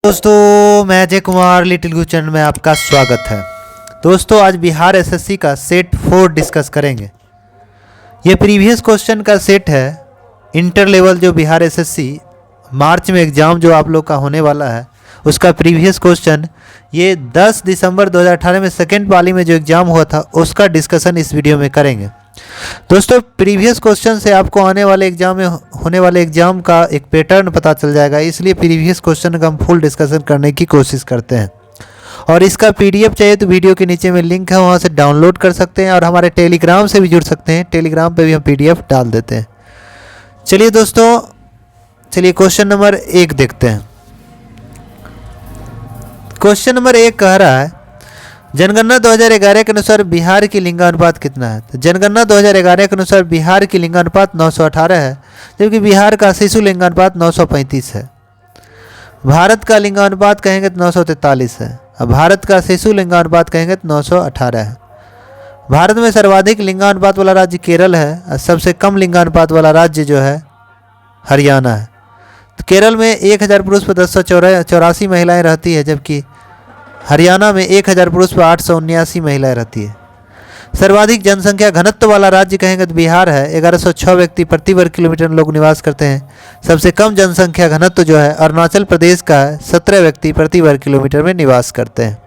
दोस्तों मैं अजय कुमार लिटिल गुरु चैनल में आपका स्वागत है। दोस्तों आज बिहार एसएससी का सेट 4 डिस्कस करेंगे। ये प्रीवियस क्वेश्चन का सेट है। इंटर लेवल जो बिहार एसएससी मार्च में एग्ज़ाम जो आप लोग का होने वाला है उसका प्रीवियस क्वेश्चन ये 10 दिसंबर 2018 में सेकेंड पाली में जो एग्ज़ाम हुआ था उसका डिस्कशन इस वीडियो में करेंगे। दोस्तों प्रीवियस क्वेश्चन से आपको आने वाले एग्जाम में होने वाले एग्जाम का एक पैटर्न पता चल जाएगा, इसलिए प्रीवियस क्वेश्चन का हम फुल डिस्कशन करने की कोशिश करते हैं। और इसका पीडीएफ चाहिए तो वीडियो के नीचे में लिंक है, वहां से डाउनलोड कर सकते हैं और हमारे टेलीग्राम से भी जुड़ सकते हैं। टेलीग्राम पे भी हम पीडीएफ डाल देते हैं। चलिए दोस्तों, चलिए क्वेश्चन नंबर 1 देखते हैं। क्वेश्चन नंबर 1 कह रहा है जनगणना 2011 के अनुसार बिहार की लिंगानुपात कितना है। तो जनगणना 2011 के अनुसार बिहार की लिंगानुपात 918 है, जबकि बिहार का शिशु लिंगानुपात 935 है। भारत का लिंगानुपात कहेंगे तो 943 है। अब भारत का शिशु लिंगानुपात कहेंगे तो 918 है। भारत में सर्वाधिक लिंगानुपात वाला राज्य केरल है और सबसे कम लिंगानुपात वाला राज्य जो है हरियाणा है। तो केरल में 1000 पुरुष पर 1084 महिलाएं रहती है, जबकि हरियाणा में 1000 पुरुष पर 879 महिलाएं रहती है। सर्वाधिक जनसंख्या घनत्व वाला राज्य कहेंगे तो बिहार है। 1106 व्यक्ति प्रति वर्ग किलोमीटर में लोग निवास करते हैं। सबसे कम जनसंख्या घनत्व जो है अरुणाचल प्रदेश का है। 17 व्यक्ति प्रति वर्ग किलोमीटर में निवास करते हैं।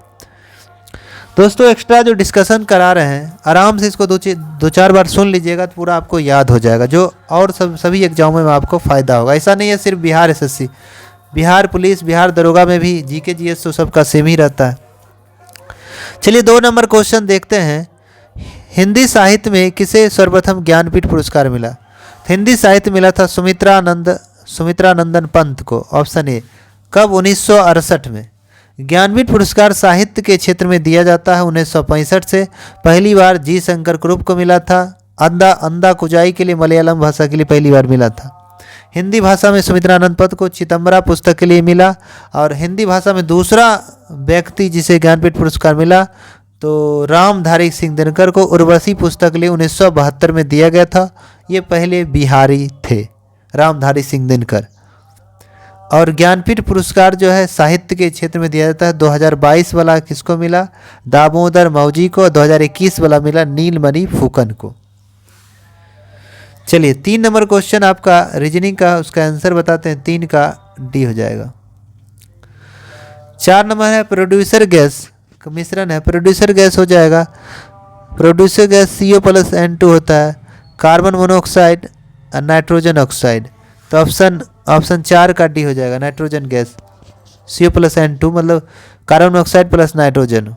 दोस्तों एक्स्ट्रा जो डिस्कशन करा रहे हैं आराम से इसको दो चार बार सुन लीजिएगा तो पूरा आपको याद हो जाएगा, जो और सभी एग्जामों में आपको फ़ायदा होगा। ऐसा नहीं है सिर्फ बिहार एसएससी, बिहार पुलिस, बिहार दरोगा में भी जीके जीएस तो सबका सेम ही रहता है। चलिए 2 नंबर क्वेश्चन देखते हैं। हिंदी साहित्य में किसे सर्वप्रथम ज्ञानपीठ पुरस्कार मिला। तो हिंदी साहित्य मिला था सुमित्रा नंदन पंत को। Option A. कब? 1968 में। ज्ञानपीठ पुरस्कार साहित्य के क्षेत्र में दिया जाता है 1965 से। पहली बार जी शंकर कुरुप को मिला था। अंदा कुजाई के लिए मलयालम भाषा के लिए पहली बार मिला था। हिंदी भाषा में सुमित्रानंद पद को चिदम्बरा पुस्तक के लिए मिला। और हिंदी भाषा में दूसरा व्यक्ति जिसे ज्ञानपीठ पुरस्कार मिला तो रामधारी सिंह दिनकर को उर्वशी पुस्तक के लिए 1972 में दिया गया था। ये पहले बिहारी थे, रामधारी सिंह दिनकर। और ज्ञानपीठ पुरस्कार जो है साहित्य के क्षेत्र में दिया जाता है। 2022 वाला किसको मिला? दामोदर मौजी को। 2021 वाला मिला नीलमणि फुकन को। चलिए 3 नंबर क्वेश्चन आपका रीजनिंग का, उसका आंसर बताते हैं। 3 का डी हो जाएगा। 4 नंबर है प्रोड्यूसर गैस का मिश्रण है। प्रोड्यूसर गैस हो जाएगा, producer gas CO plus N2 होता है। कार्बन मोनोऑक्साइड और नाइट्रोजन ऑक्साइड। तो ऑप्शन 4 का डी हो जाएगा। Nitrogen gas CO plus N2 मतलब कार्बन मोनोऑक्साइड प्लस नाइट्रोजन।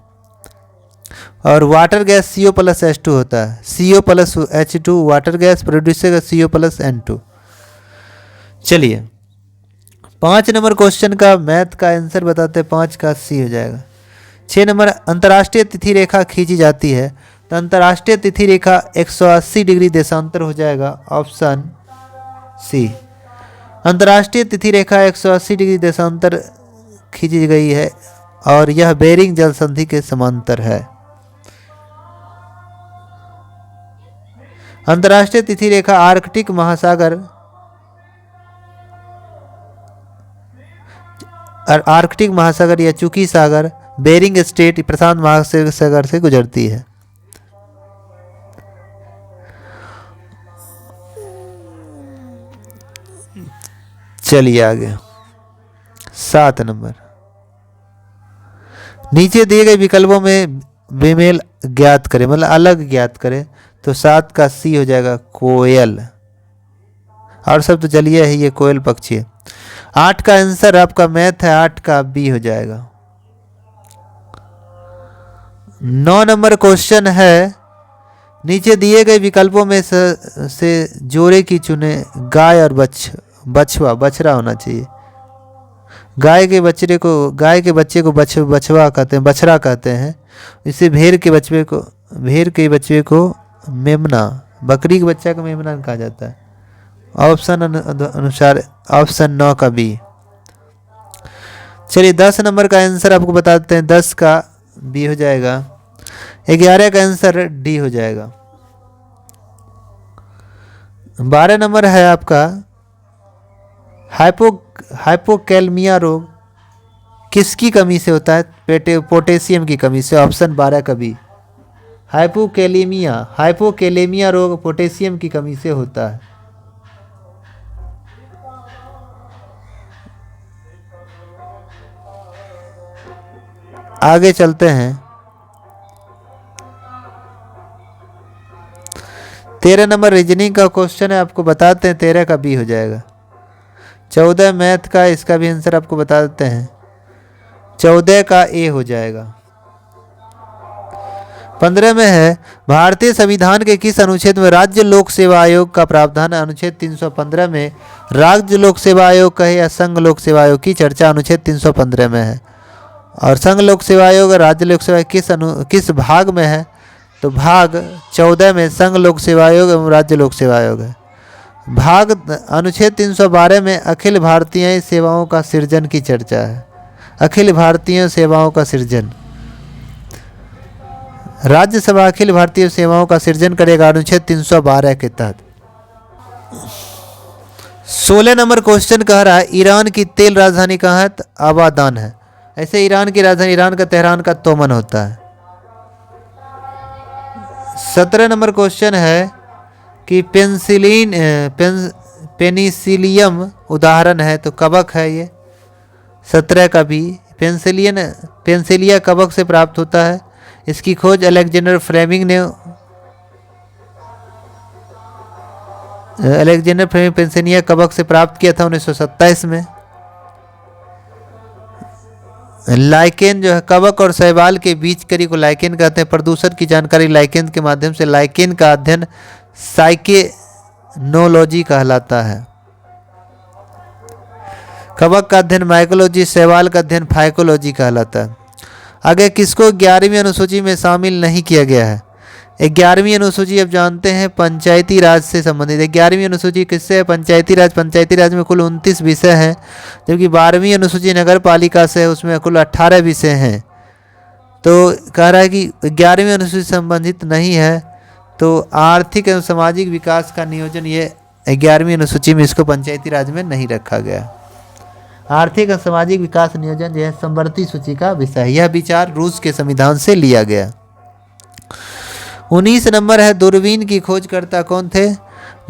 और water gas CO plus H2 होता है। CO plus H2 water gas, producer gas CO plus N2। चलिए 5 नंबर क्वेश्चन का मैथ का आंसर बताते हैं। 5 का C हो जाएगा। 6 नंबर अंतर्राष्ट्रीय तिथि रेखा खींची जाती है। तो अंतर्राष्ट्रीय तिथि रेखा 180 डिग्री देशांतर हो जाएगा। Option C। अंतर्राष्ट्रीय तिथि रेखा 180 डिग्री देशांतर खींची गई है और यह बेरिंग जल संधि के समांतर है। अंतर्राष्ट्रीय तिथि रेखा आर्कटिक महासागर या चुकी सागर, बेरिंग स्ट्रेट, प्रशांत महासागर से गुजरती है। चलिए आगे 7 नंबर। नीचे दिए गए विकल्पों में बेमेल ज्ञात करें, मतलब अलग ज्ञात करें। तो 7 का C हो जाएगा कोयल। और सब तो चलिए है, ये कोयल पक्षी है। 8 का आंसर आपका मैथ है। 8 का B हो जाएगा। 9 नंबर क्वेश्चन है नीचे दिए गए विकल्पों में से जोड़े की चुने। गाय और बछड़ा होना चाहिए। गाय के बच्चे को बछड़ा कहते हैं। इसे भेड़ के बच्चे को मेमना, बकरी के बच्चा को मेमना कहा जाता है। ऑप्शन अनुसार ऑप्शन 9 का B। चलिए 10 नंबर का आंसर आपको बताते हैं। 10 का B हो जाएगा। 11 का आंसर D हो जाएगा। 12 नंबर है आपका हाइपोकैलमिया रोग किसकी कमी से होता है? पोटेशियम की कमी से। ऑप्शन 12 का बी। हाइपोकेलेमिया रोग पोटेशियम की कमी से होता है। आगे चलते हैं। 13 नंबर रीजनिंग का क्वेश्चन है, आपको बताते हैं 13 का बी हो जाएगा। 14 मैथ का, इसका भी आंसर आपको बता देते हैं, 14 का ए हो जाएगा। 15 में है, भारतीय संविधान के किस अनुच्छेद में राज्य लोक सेवा आयोग का प्रावधान है? अनुच्छेद 315 में राज्य लोक सेवा आयोग कहे या संघ लोक सेवा आयोग की चर्चा अनुच्छेद 315 में है। और संघ लोक सेवा आयोग और राज्य लोक सेवा किस भाग में है? तो भाग 14 में संघ लोक सेवा आयोग एवं राज्य लोक सेवा आयोग है। भाग अनुच्छेद 312 में अखिल भारतीय सेवाओं का सृजन की चर्चा है। अखिल भारतीय सेवाओं का सृजन, राज्यसभा अखिल भारतीय सेवाओं का सृजन करेगा अनुच्छेद 312 के तहत। 16 नंबर क्वेश्चन कह रहा है, ईरान की तेल राजधानी कहाँ है? तो आबादान है। ऐसे ईरान की राजधानी, ईरान का तेहरान का तोमन होता है। 17 नंबर क्वेश्चन है कि पेनिसिलियम उदाहरण है, तो कवक है ये। 17 का भी। पेंसिलिया कवक से प्राप्त होता है। इसकी खोज अलेक्जेंडर फ्लेमिंग ने पेंसिलिया कवक से प्राप्त किया था 1927 में। लाइकेन जो है, कवक और शैवाल के बीच करी को लाइकेन कहते हैं। प्रदूषण की जानकारी लाइकेन के माध्यम से, लाइकेन का अध्ययन साइकेनोलॉजी कहलाता है। कवक का अध्ययन माइकोलॉजी, शैवाल का अध्ययन फाइकोलॉजी कहलाता है। आगे किसको 11वीं अनुसूची में शामिल नहीं किया गया है? 11वीं अनुसूची अब जानते हैं पंचायती राज से संबंधित है। 11वीं अनुसूची किससे है? पंचायती राज। पंचायती राज में कुल 29 विषय हैं, जबकि 12वीं अनुसूची नगर पालिका से है, उसमें कुल 18 विषय हैं। तो कह रहा है कि 11वीं अनुसूची से संबंधित नहीं है, तो आर्थिक एवं सामाजिक विकास का नियोजन ये 11वीं अनुसूची में, इसको पंचायती राज में नहीं रखा गया। आर्थिक और सामाजिक विकास नियोजन जो है संवर्ती सूची का विषय है। यह विचार रूस के संविधान से लिया गया। 19 नंबर है, दूरबीन की खोजकर्ता कौन थे?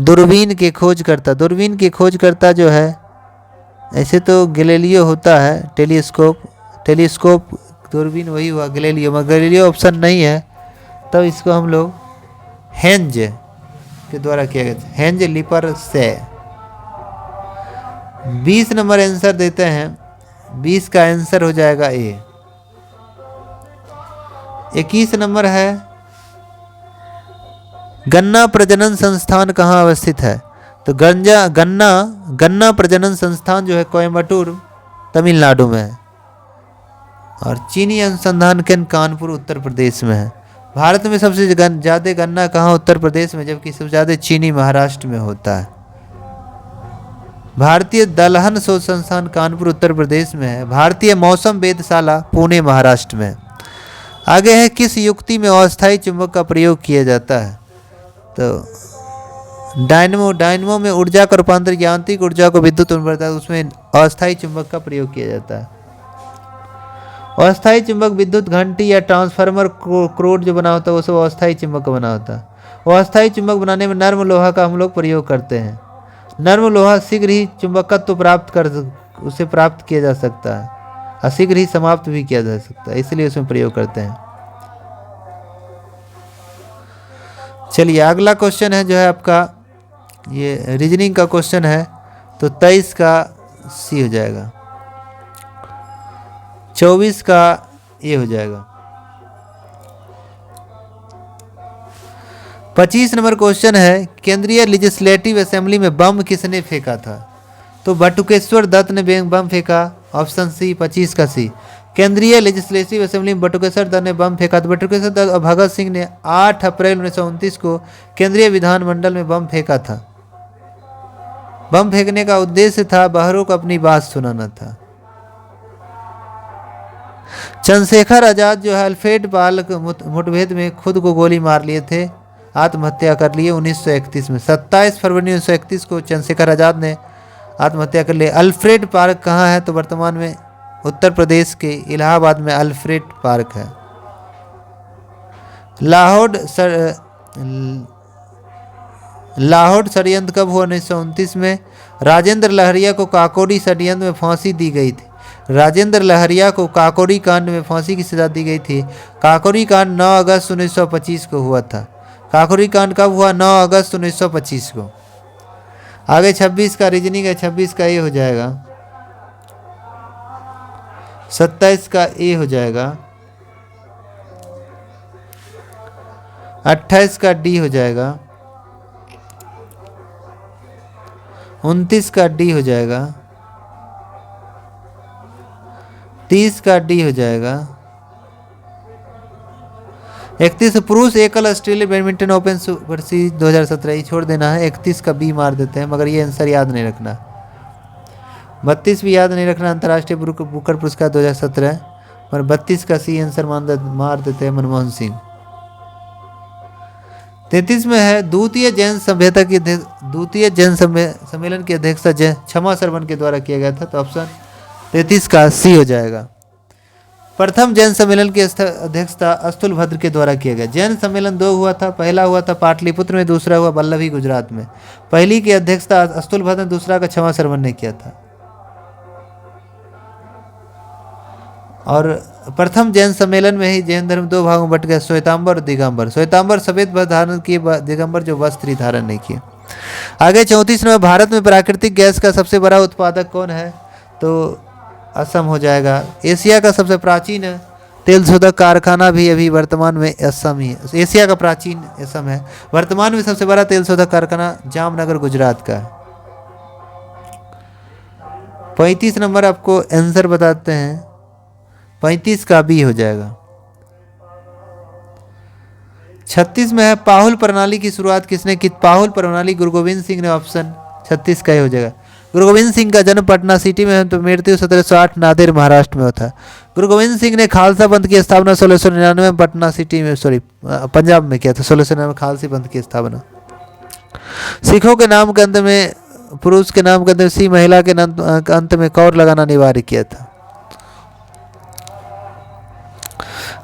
दूरबीन के खोजकर्ता, दूरबीन के खोजकर्ता जो है, ऐसे तो गैलीलियो होता है, टेलीस्कोप दूरबीन वही हुआ गैलीलियो, मगर गैलीलियो ऑप्शन नहीं है, तब इसको हम लोग हेंज के द्वारा किया गया था, हेंज लिपर से। 20 नंबर आंसर देते हैं, 20 का आंसर हो जाएगा ए। 21 नंबर है, गन्ना प्रजनन संस्थान कहाँ अवस्थित है? तो गन्ना प्रजनन संस्थान जो है कोयम्बटूर तमिलनाडु में है। और चीनी अनुसंधान केंद्र कानपुर उत्तर प्रदेश में है। भारत में सबसे ज़्यादा गन्ना कहाँ? उत्तर प्रदेश में, जबकि सबसे ज़्यादा चीनी महाराष्ट्र में होता है। भारतीय दलहन शोध संस्थान कानपुर उत्तर प्रदेश में है। भारतीय मौसम वेधशाला पुणे महाराष्ट्र में। आगे है, किस युक्ति में अस्थायी चुंबक का प्रयोग किया जाता है? तो डायनमो में ऊर्जा का रूपांतर, यांत्रिक ऊर्जा को विद्युत में बदलता है, उसमें अस्थायी चुंबक का प्रयोग किया जाता है। अस्थायी चुंबक विद्युत घंटी या ट्रांसफार्मर क्रोड जो बना होता है वो सब अस्थायी चुंबक का बना होता है। वो अस्थायी चुंबक बनाने में नर्म लोहा का हम लोग प्रयोग करते हैं। नर्म लोहा शीघ्र ही चुंबकत्व उसे प्राप्त किया जा सकता है और शीघ्र ही समाप्त भी किया जा सकता है, इसलिए उसमें प्रयोग करते हैं। चलिए अगला क्वेश्चन है जो है आपका ये रीजनिंग का क्वेश्चन है, तो 23 का सी हो जाएगा, 24 का ए हो जाएगा। 25 नंबर क्वेश्चन है, केंद्रीय लेजिस्लेटिव असेंबली में बम किसने फेंका था? तो बटुकेश्वर दत्त ने बम फेंका, ऑप्शन सी 25 का सी। केंद्रीय लेजिस्लेटिव असेंबली में बटुकेश्वर दत्त ने बम फेंका। तो बटुकेश्वर दत्त और भगत सिंह ने 8 अप्रैल 1929 को केंद्रीय विधानमंडल में बम फेंका था। बम फेंकने का उद्देश्य था बहरों को अपनी बात सुनाना था। चंद्रशेखर आजाद जो है अल्फ्रेड पाल मुठभेड़ में खुद को गोली मार लिए थे, आत्महत्या कर लिए 1931 में। 27 फरवरी 1931 को चंद्रशेखर आजाद ने आत्महत्या कर ली। अल्फ्रेड पार्क कहाँ है? तो वर्तमान में उत्तर प्रदेश के इलाहाबाद में अल्फ्रेड पार्क है। लाहौर षड्यंत्र कब हुआ? 1929 में। राजेंद्र लहरिया को काकोरी षड्यंत्र में फांसी दी गई थी। राजेंद्र लहरिया को काकोरी कांड में फांसी की सजा दी गई थी। काकोरी कांड 9 अगस्त 1925 को हुआ था। काकोरी कांड कब हुआ? 9 अगस्त 1925 को। आगे 26 का रीजनिंग है। 26 का ए हो जाएगा, 27 का ए हो जाएगा, 28 का डी हो जाएगा, 29 का डी हो जाएगा, 30 का डी हो जाएगा, 31 पुरुष एकल Australia badminton open super series 2017 ही छोड़ देना है। 31 का बी मार देते हैं, मगर ये आंसर याद नहीं रखना। 32 भी याद नहीं रखना, अंतर्राष्ट्रीय बुकर पुरस्कार 2017, और 32 का सी आंसर मार देते हैं मनमोहन सिंह। 33 में है द्वितीय जैन सभ्यता की द्वितीय जैन सम्मेलन की अध्यक्षता क्षमा सरवन के द्वारा किया गया था, तो ऑप्शन 33 का सी हो जाएगा। प्रथम जैन सम्मेलन की अध्यक्षता अस्तुलभद्र के द्वारा किया गया। जैन सम्मेलन 2 हुआ था, पहला हुआ था पाटलिपुत्र में, दूसरा हुआ बल्लभी गुजरात में। पहली की अध्यक्षता अस्तुलभद्र, दूसरा का क्षमा सरवन ने किया था। और प्रथम जैन सम्मेलन में ही जैन धर्म 2 भागों में बट गया, श्वेतांबर और दिगंबर। श्वेतांबर सफेद वस्त्र धारण किए, दिगंबर जो वस्त्र धारण नहीं किए। आगे 34 में भारत में प्राकृतिक गैस का सबसे बड़ा उत्पादक कौन है? तो असम हो जाएगा। एशिया का सबसे प्राचीन तेल शोधक कारखाना भी अभी वर्तमान में असम ही है। एशिया का प्राचीन असम है। वर्तमान में सबसे बड़ा तेल शोधक कारखाना जामनगर गुजरात का है। 35 नंबर आपको आंसर बताते हैं, 35 का बी हो जाएगा। 36 में है पाहुल प्रणाली की शुरुआत किसने की? पाहुल प्रणाली गुरु गोविंद सिंह ने, ऑप्शन 36 का ही हो जाएगा। गुरु गोविंद सिंह का जन्म पटना सिटी में है, तो मृत्यु 1708 नादेर महाराष्ट्र में होता है। गुरु गोविंद सिंह ने खालसा पंथ की स्थापना 1699 में पटना सिटी में पंजाब में किया था। 1699 में खालसी पंथ की स्थापना। सिखों के नाम के अंत में पुरुष के नाम के अंत में सी, महिला के अंत में कौर लगाना अनिवार्य किया था।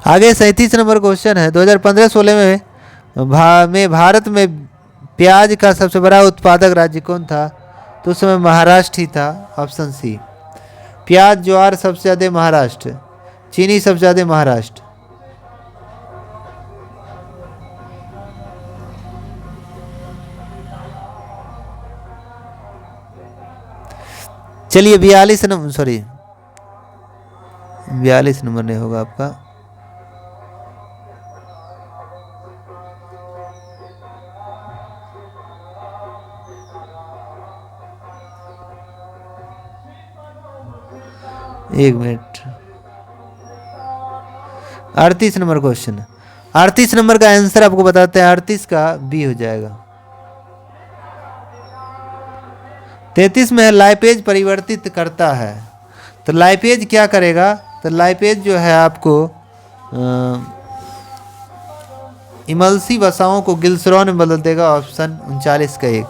आगे 37 नंबर क्वेश्चन है, 2015-16 में भारत में प्याज का सबसे बड़ा उत्पादक राज्य कौन था? तो उस समय महाराष्ट्र ही था, ऑप्शन सी। प्याज ज्वार सबसे ज़्यादा महाराष्ट्र, चीनी सबसे ज़्यादा महाराष्ट्र। चलिए 42 नंबर नहीं होगा आपका। एक मिनट। 38 नंबर क्वेश्चन, 38 नंबर का आंसर आपको बताते हैं। 38 का बी हो जाएगा। 33 में है लाइपेज परिवर्तित करता है, तो लाइपेज क्या करेगा? तो लाइपेज जो है आपको इमल्सी वसाओं को गिल्सरॉन में बदल देगा, ऑप्शन 39 का 1।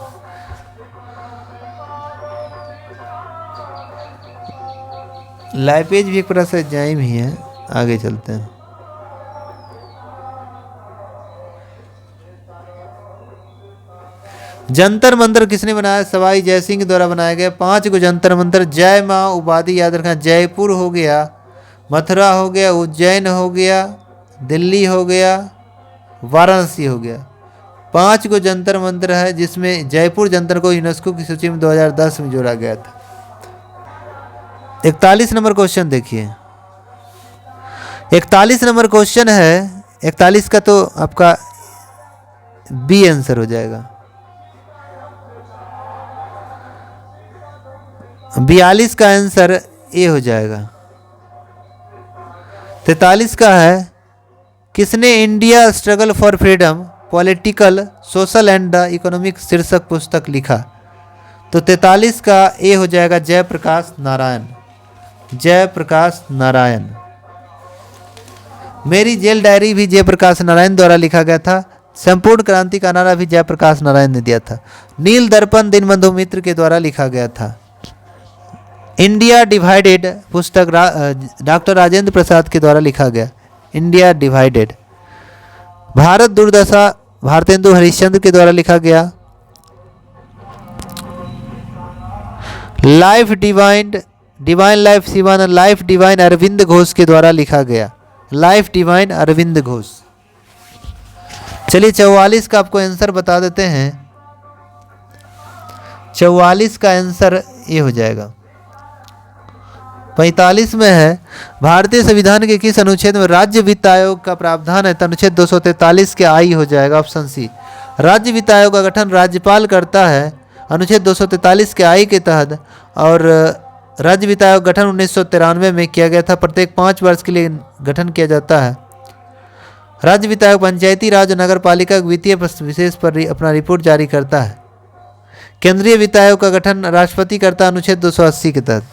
लाइपेज भी एक प्रकार से एंजाइम ही है। आगे चलते हैं। जंतर मंतर किसने बनाया? सवाई जयसिंह द्वारा बनाया गया। 5 को जंतर मंतर, जय माँ उपाधि याद रखना। जयपुर हो गया, मथुरा हो गया, उज्जैन हो गया, दिल्ली हो गया, वाराणसी हो गया। 5 को जंतर मंतर है, जिसमें जयपुर जंतर को यूनेस्को की सूची में 2010 में जोड़ा गया था। 41 नंबर क्वेश्चन देखिए। 41 नंबर क्वेश्चन है, 41 का तो आपका बी आंसर हो जाएगा। 42 का आंसर ए हो जाएगा। 43 का है किसने India struggle for freedom political social and economic शीर्षक पुस्तक लिखा? तो 43 का ए हो जाएगा, जयप्रकाश नारायण। जयप्रकाश नारायण। मेरी जेल डायरी भी जयप्रकाश नारायण द्वारा लिखा गया था। संपूर्ण क्रांति का नारा भी जयप्रकाश नारायण ने दिया था। नील दर्पण दीनबंधु मित्र के द्वारा लिखा गया था। इंडिया डिवाइडेड पुस्तक डॉक्टर राजेंद्र प्रसाद के द्वारा लिखा गया। India divided. भारत दुर्दशा भारतेंदु हरिश्चंद्र के द्वारा लिखा गया। Life divine divine life Shivananda life divine Aurobindo Ghosh के द्वारा लिखा गया। Life divine Aurobindo Ghosh. चलिए 44 का आपको आंसर बता देते हैं। 44 का आंसर ये हो जाएगा। 45 में है भारतीय संविधान के किस अनुच्छेद में राज्य वित्त आयोग का प्रावधान है? तो अनुच्छेद 243 के आई हो जाएगा, ऑप्शन सी। राज्य वित्त आयोग का गठन राज्यपाल करता है अनुच्छेद 243 के आई के तहत, और राज्य वित्त आयोग गठन 1993 में किया गया था। प्रत्येक 5 वर्ष के लिए गठन किया जाता है। राज्य वित्त आयोग पंचायती राज और नगर पालिका वित्तीय विशेष पर अपना रिपोर्ट जारी करता है। केंद्रीय वित्त आयोग का गठन राष्ट्रपति करता है अनुच्छेद 280 के तहत।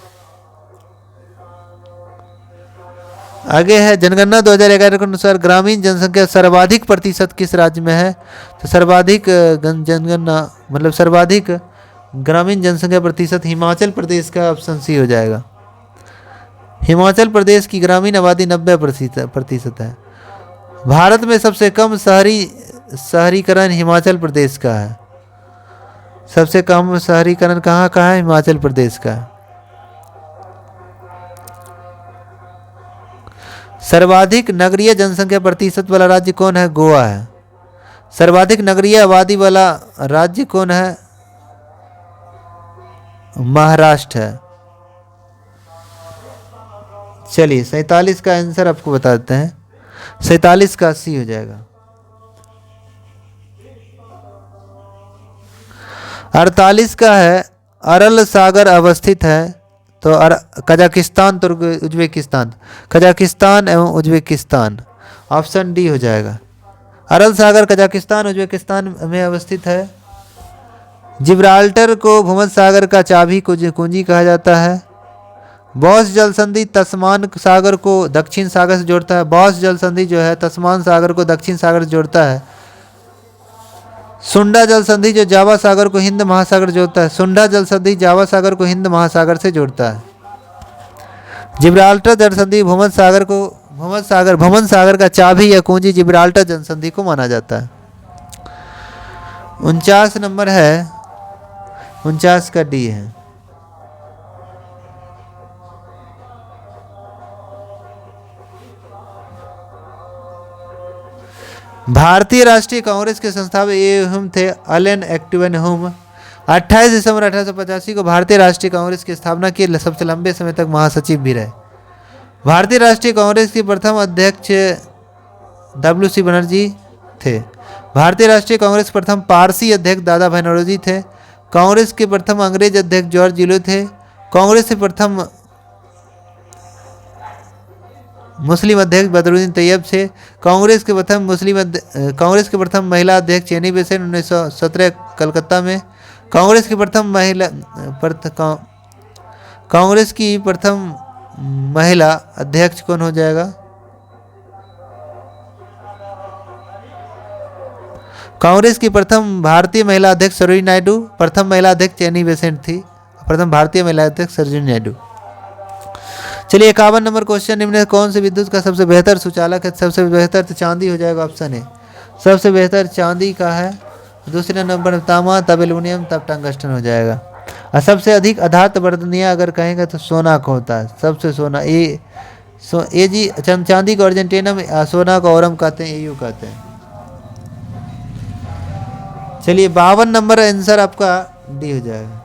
आगे है जनगणना 2011 के अनुसार ग्रामीण जनसंख्या सर्वाधिक प्रतिशत किस राज्य में है? तो सर्वाधिक जनगणना मतलब सर्वाधिक ग्रामीण जनसंख्या प्रतिशत हिमाचल प्रदेश का, ऑप्शन सी हो जाएगा। हिमाचल प्रदेश की ग्रामीण आबादी 90% है। भारत में सबसे कम शहरीकरण हिमाचल प्रदेश का है। सबसे कम शहरीकरण कहाँ का है? हिमाचल प्रदेश का। सर्वाधिक नगरीय जनसंख्या प्रतिशत वाला राज्य कौन है? गोवा है। सर्वाधिक नगरीय आबादी वाला राज्य कौन है? महाराष्ट्र है। चलिए 47 का आंसर आपको बता देते हैं। 47 का 80 हो जाएगा। 48 का है अरल सागर अवस्थित है, तो कजाकिस्तान तो उज्बेकिस्तान, कजाकिस्तान एवं उज्बेकिस्तान, ऑप्शन डी हो जाएगा। अरल सागर कजाकिस्तान उज्बेकिस्तान में अवस्थित है। जिब्राल्टर को भूमध्य सागर का चाबी कुंजी कहा जाता है। बॉस जल संधि तस्मान सागर को दक्षिण सागर से जोड़ता है। बॉस जल संधि जो है तस्मान सागर को दक्षिण सागर से जोड़ता है। सुंडा जल संधि जो जावा सागर को हिंद महासागर जोड़ता है। सुंडा जल संधि जावा सागर को हिंद महासागर से जोड़ता है। जिब्राल्टर जल संधि भूमध्य सागर का चाबी या कुंजी जिब्राल्टर जल संधि को माना जाता है। 49 नंबर है, 49 का डी है। भारतीय राष्ट्रीय कांग्रेस के संस्थापक एवं थे अलेन एक्टिवन होम। 28 दिसंबर 1885 को भारतीय राष्ट्रीय कांग्रेस की स्थापना की। सबसे लंबे समय तक महासचिव भी रहे। भारतीय राष्ट्रीय कांग्रेस के प्रथम अध्यक्ष WC बनर्जी थे। भारतीय राष्ट्रीय कांग्रेस प्रथम पारसी अध्यक्ष दादा भाई नौरोजी थे। कांग्रेस के प्रथम अंग्रेज अध्यक्ष जॉर्ज जिलो थे। कांग्रेस के प्रथम मुस्लिम अध्यक्ष बदरुद्दीन तैयब थे। कांग्रेस के प्रथम महिला अध्यक्ष चेनी बेसेन 1917 कलकत्ता में। कांग्रेस की प्रथम महिला अध्यक्ष कौन हो जाएगा? कांग्रेस की प्रथम भारतीय महिला अध्यक्ष सरोजिनी नायडू। प्रथम महिला अध्यक्ष चेनी बेसेंट थी। प्रथम भारतीय महिला अध्यक्ष सरोजिनी नायडू। चलिए 51 नंबर क्वेश्चन, निम्न में कौन से विद्युत का सबसे बेहतर सुचालक है? सबसे बेहतर तो चांदी हो जाएगा, ऑप्शन है। सबसे बेहतर चांदी का है। दूसरे नंबर तांबा, तब एल्युमिनियम, तब टंगस्टन हो जाएगा। और सबसे अधिक आधात वर्धनीय अगर कहेंगे तो सोना को होता है। सबसे सोना ये जी चांदी को अर्जेंटीनम, सोना को औरम कहते हैं, EU कहते हैं। चलिए 52 नंबर आंसर आपका डी हो जाएगा।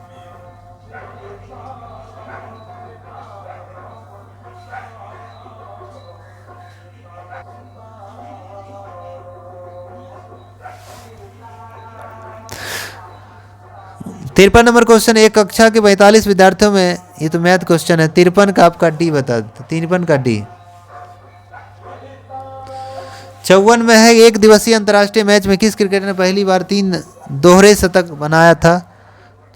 तिरपन नंबर क्वेश्चन, एक कक्षा के 45 विद्यार्थियों में, ये तो मैथ क्वेश्चन है। 53 का आपका डी बता देते। 53 का डी। 54 में है एक दिवसीय अंतर्राष्ट्रीय मैच में किस क्रिकेटर ने पहली बार 3 दोहरे शतक बनाया था?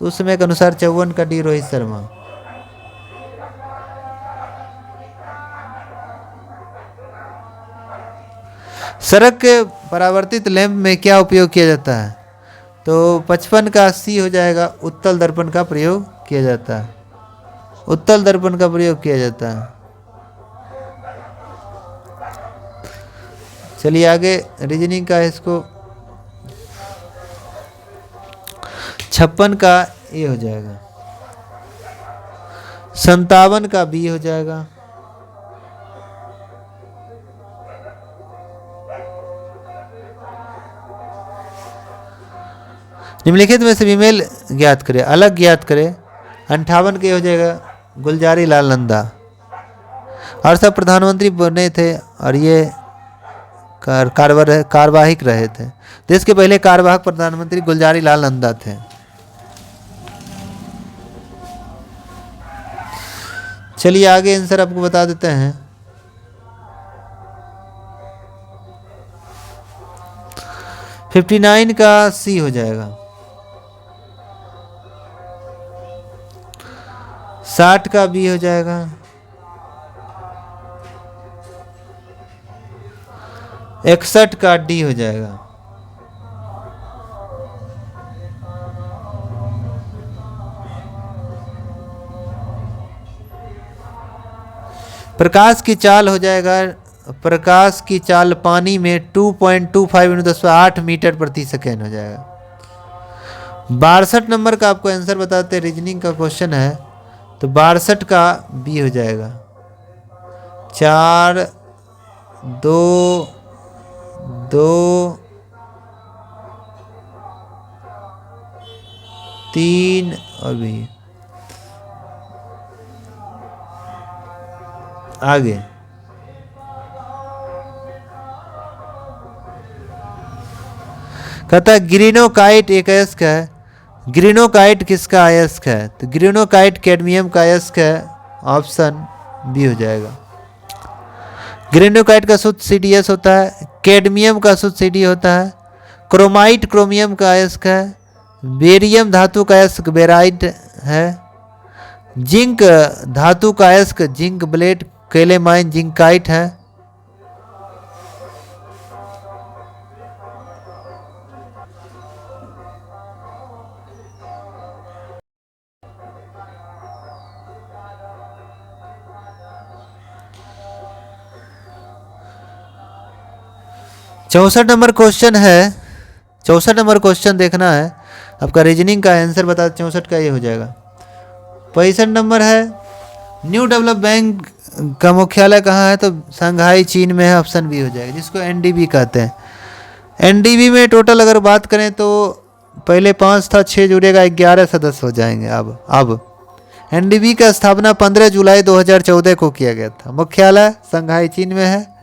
तो उस समय के अनुसार 54 का डी रोहित शर्मा। सड़क के परावर्तित लैंप में क्या उपयोग किया जाता है? तो 55 का 80 हो जाएगा। उत्तल दर्पण का प्रयोग किया जाता है। उत्तल दर्पण का प्रयोग किया जाता है। चलिए आगे रीजनिंग का इसको 56 का ए हो जाएगा, 57 का बी हो जाएगा, निम्नलिखित में से फीमेल ज्ञात करे, अलग ज्ञात करे। 58 के हो जाएगा गुलजारी लाल नंदा, और सब प्रधानमंत्री बने थे और ये कार्यवाहिक रहे थे। देश के पहले कार्यवाहक प्रधानमंत्री गुलजारी लाल नंदा थे। चलिए आगे आंसर आपको बता देते हैं। फिफ्टी 59 का सी हो जाएगा, 60 का बी हो जाएगा, 61 का डी हो जाएगा, प्रकाश की चाल हो जाएगा, प्रकाश की चाल पानी में 2.25 × 10⁸ मीटर प्रति सेकेंड हो जाएगा। 62 नंबर का आपको आंसर बताते हैं, रीजनिंग का क्वेश्चन है, तो 62 का बी हो जाएगा, 4 2 2 3 और बी। आगे कहता है ग्रीनोकाइट एक अयस्क है, ग्रीनोकाइट किसका अयस्क है? तो ग्रीनोकाइट कैडमियम का अयस्क है, ऑप्शन बी हो जाएगा। ग्रेनोकाइट का शुद्ध CdS होता है, कैडमियम का शुद्ध Cd होता है, क्रोमाइट क्रोमियम का अयस्क है, बेरियम धातु का अयस्क बेराइट है, जिंक धातु का अयस्क जिंक ब्लेड कैलेमाइन जिंकाइट है। चौसठ नंबर क्वेश्चन है, 64 नंबर क्वेश्चन देखना है आपका, रीजनिंग का आंसर बता। 64 का ये हो जाएगा। 65 नंबर है, न्यू डेवलप बैंक का मुख्यालय कहाँ है? तो शंघाई चीन में है, ऑप्शन बी हो जाएगा, जिसको NDB कहते हैं। NDB में टोटल अगर बात करें तो पहले 5 था, 6 जुड़ेगा, 11 सदस्य हो जाएंगे। अब NDB का स्थापना 15 जुलाई 2014 को किया गया था। मुख्यालय शंघाई चीन में है।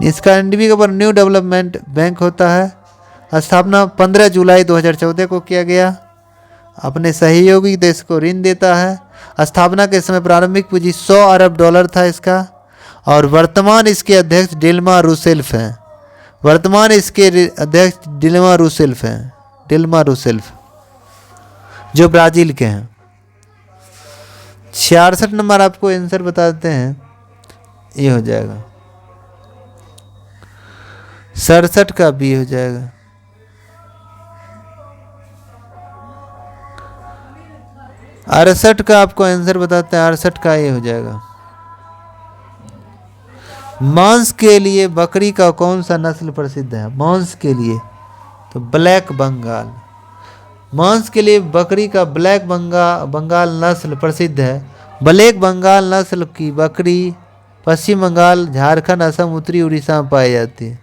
इसका NDB के ऊपर न्यू डेवलपमेंट बैंक होता है। स्थापना 15 जुलाई 2014 को किया गया। अपने सहयोगी देश को ऋण देता है। स्थापना के समय प्रारंभिक पूंजी $100 अरब था इसका, और वर्तमान इसके अध्यक्ष डिल्मा रूसेल्फ हैं। वर्तमान इसके अध्यक्ष डिल्मा रूसेल्फ हैं, डिल्मा रूसेल्फ, जो ब्राजील के हैं। 66 नंबर आपको आंसर बताते हैं, ये हो जाएगा 67 का बी हो जाएगा। अड़सठ का आपको आंसर बताते हैं, 68 का ये हो जाएगा। मांस के लिए बकरी का कौन सा नस्ल प्रसिद्ध है? मांस के लिए तो ब्लैक बंगाल। मांस के लिए बकरी का ब्लैक बंगाल नस्ल प्रसिद्ध है। ब्लैक बंगाल नस्ल की बकरी पश्चिम बंगाल, झारखंड, असम, उत्तरी उड़ीसा में पाई जाती है।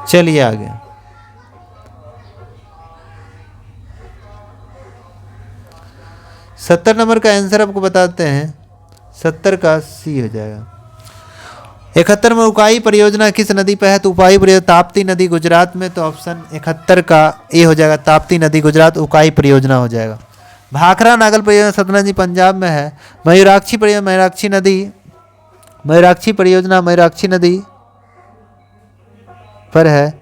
चलिए आगे। सत्तर नंबर का आंसर आपको बताते हैं, 70 का सी हो जाएगा। 71 में उकाई परियोजना किस नदी पर है? तो उकाई परियोजना ताप्ती नदी गुजरात में, तो ऑप्शन 71 का ए हो जाएगा, ताप्ती नदी गुजरात उकाई परियोजना हो जाएगा। भाखरा नागल परियोजना सतलज पंजाब में है। मयूराक्षी परियोजना मयूराक्षी नदी पर है।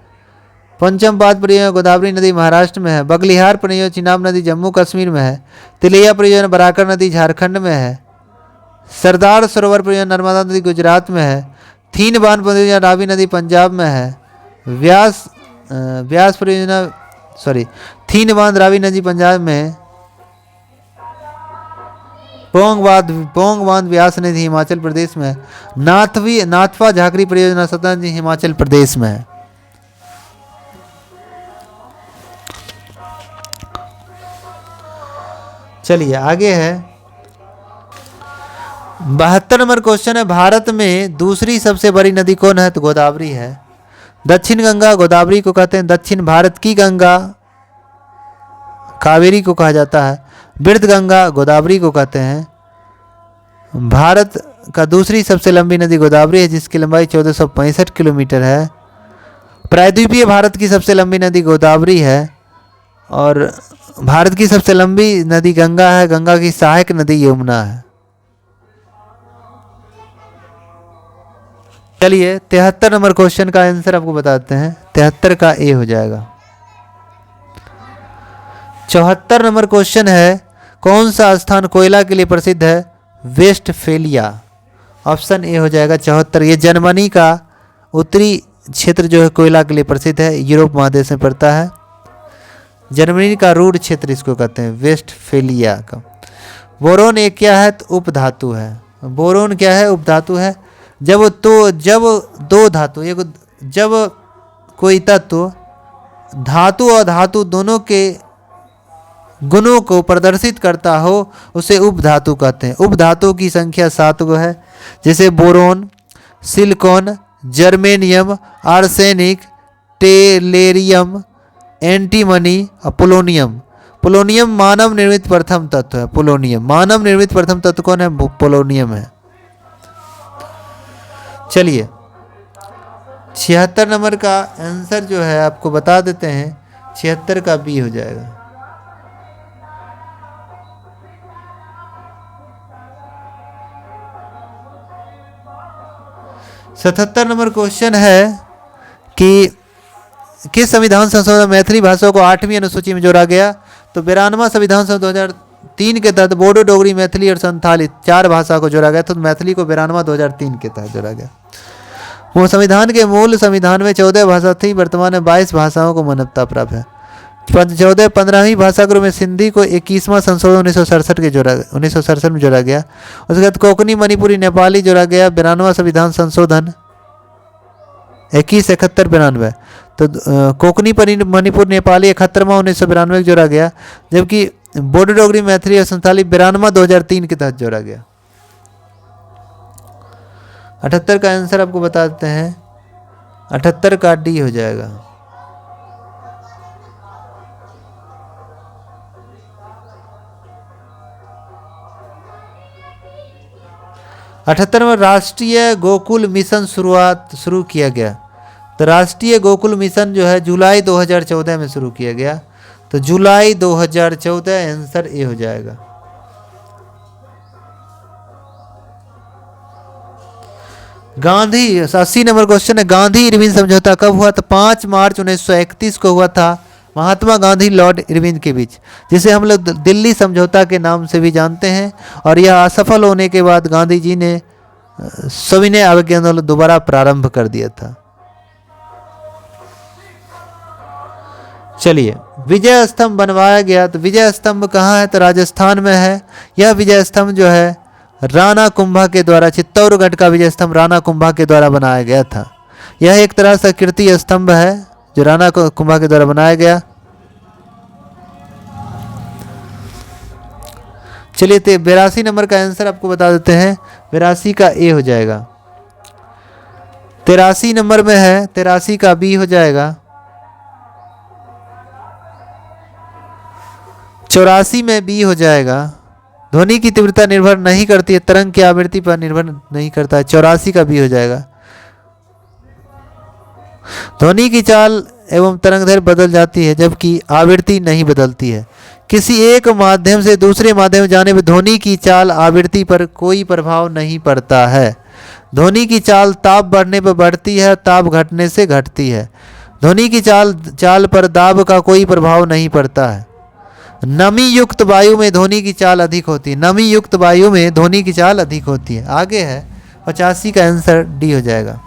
पंचम पाद परियोजना गोदावरी नदी महाराष्ट्र में है। बगलिहार परियोजना चिनाब नदी जम्मू कश्मीर में है। तिलैया परियोजना बराकर नदी झारखंड में है। सरदार सरोवर परियोजना नर्मदा नदी गुजरात में है। थीन बांध परियोजना रावी नदी पंजाब में है। व्यास परियोजना थीन बांध रावी नदी पंजाब में है। पोंग बांध व्यास नदी हिमाचल प्रदेश में है। नाथपा झाकरी परियोजना सतलज हिमाचल प्रदेश में है। चलिए आगे है 72 नंबर क्वेश्चन है, भारत में दूसरी सबसे बड़ी नदी कौन है? तो गोदावरी है। दक्षिण गंगा गोदावरी को कहते हैं। दक्षिण भारत की गंगा कावेरी को कहा जाता है। वृद्ध गंगा गोदावरी को कहते हैं। भारत का दूसरी सबसे लंबी नदी गोदावरी है, जिसकी लंबाई 1465 किलोमीटर है। प्रायद्वीपीय भारत की सबसे लंबी नदी गोदावरी है और भारत की सबसे लंबी नदी गंगा है। गंगा की सहायक नदी यमुना है। चलिए 73 नंबर क्वेश्चन का आंसर आपको बताते हैं। 73 का ए हो जाएगा। 74 नंबर क्वेश्चन है, कौन सा स्थान कोयला के लिए प्रसिद्ध है? वेस्टफेलिया। ऑप्शन ए हो जाएगा 74। ये जर्मनी का उत्तरी क्षेत्र जो है कोयला के लिए प्रसिद्ध है, यूरोप महादेश में पड़ता है। जर्मनी का रूड क्षेत्र इसको कहते हैं, वेस्टफेलिया का। बोरोन एक क्या है? तो उपधातु है। बोरोन क्या है? उपधातु है। जब दो धातु जब कोई तत्व धातु और धातु दोनों के गुणों को प्रदर्शित करता हो उसे उपधातु कहते हैं। उपधातु की संख्या 7 गो है, जैसे boron, silicon, germanium, arsenic, टेलेरियम, antimony और पोलोनियम। पोलोनियम मानव निर्मित प्रथम तत्व है। पोलोनियम मानव निर्मित प्रथम तत्व कौन है? पोलोनियम है। चलिए 76 नंबर का आंसर जो है आपको बता देते हैं। 76 का बी हो जाएगा। सतहत्तर नंबर क्वेश्चन है कि किस संविधान संशोधन मैथिली भाषा को 8वीं अनुसूची में जोड़ा गया? तो 92वां संविधान संशोधन 2003 के तहत बोडो, डोगरी, मैथिली और संथाली 4 भाषा को जोड़ा गया। तो मैथिली को 92वां 2003 के तहत जोड़ा गया। वो संविधान के मूल संविधान में 14 भाषा थी, वर्तमान में 22 भाषाओं को मान्यता प्राप्त है। 15वीं भाषा ग्रुप में सिंधी को 21वां संशोधन 1967 में जोड़ा गया। उसके बाद कोंकणी, मणिपुरी, नेपाली जोड़ा गया। 92वां संविधान संशोधन 2171-92। तो कोंकणी, मणिपुर, नेपाली 71वां 1992 जोड़ा गया, जबकि बोडो, डोगरी, मैथिली और संथाली 92वां 2003 के तहत जोड़ा गया। 78 का आंसर आपको बता देते हैं। 78 का डी हो जाएगा। में राष्ट्रीय गोकुल मिशन शुरू किया गया। तो राष्ट्रीय गोकुल मिशन जो है जुलाई 2014 में शुरू किया गया। तो जुलाई 2014 आंसर ए हो जाएगा। गांधी 80 नंबर क्वेश्चन है, गांधी इरविन समझौता कब हुआ? तो 5 मार्च 1931 को हुआ था, महात्मा गांधी लॉर्ड इरविन के बीच, जिसे हम लोग दिल्ली समझौता के नाम से भी जानते हैं। और यह असफल होने के बाद गांधी जी ने सविनय अवज्ञा आंदोलन दोबारा प्रारंभ कर दिया था। चलिए विजय स्तंभ बनवाया गया। तो विजय स्तंभ कहाँ है? तो राजस्थान में है। यह विजय स्तंभ जो है राणा कुंभा के द्वारा, चित्तौड़गढ़ का विजय स्तंभ राणा कुंभा के द्वारा बनाया गया था। यह एक तरह से कीर्ति स्तंभ है जो राणा कुंभा के द्वारा बनाया गया। चलिए 82 नंबर का आंसर आपको बता देते हैं। 82 का ए हो जाएगा। 83 नंबर में है, 83 का बी हो जाएगा। 84 में बी हो जाएगा। ध्वनि की तीव्रता निर्भर नहीं करती है, तरंग की आवृत्ति पर निर्भर नहीं करता है। 84 का बी हो जाएगा। ध्वनि की चाल एवं तरंगदैर्घ्य बदल जाती है जबकि आवृत्ति नहीं बदलती है। किसी एक माध्यम से दूसरे माध्यम में जाने पर ध्वनि की चाल आवृत्ति पर कोई प्रभाव नहीं पड़ता है। ध्वनि की चाल ताप बढ़ने पर बढ़ती है, ताप घटने से घटती है। ध्वनि की चाल पर दाब का कोई प्रभाव नहीं पड़ता है। नमी युक्त वायु में ध्वनि की चाल अधिक होती है। नमी युक्त वायु में ध्वनि की चाल अधिक होती है। आगे है 85 का आंसर डी हो जाएगा।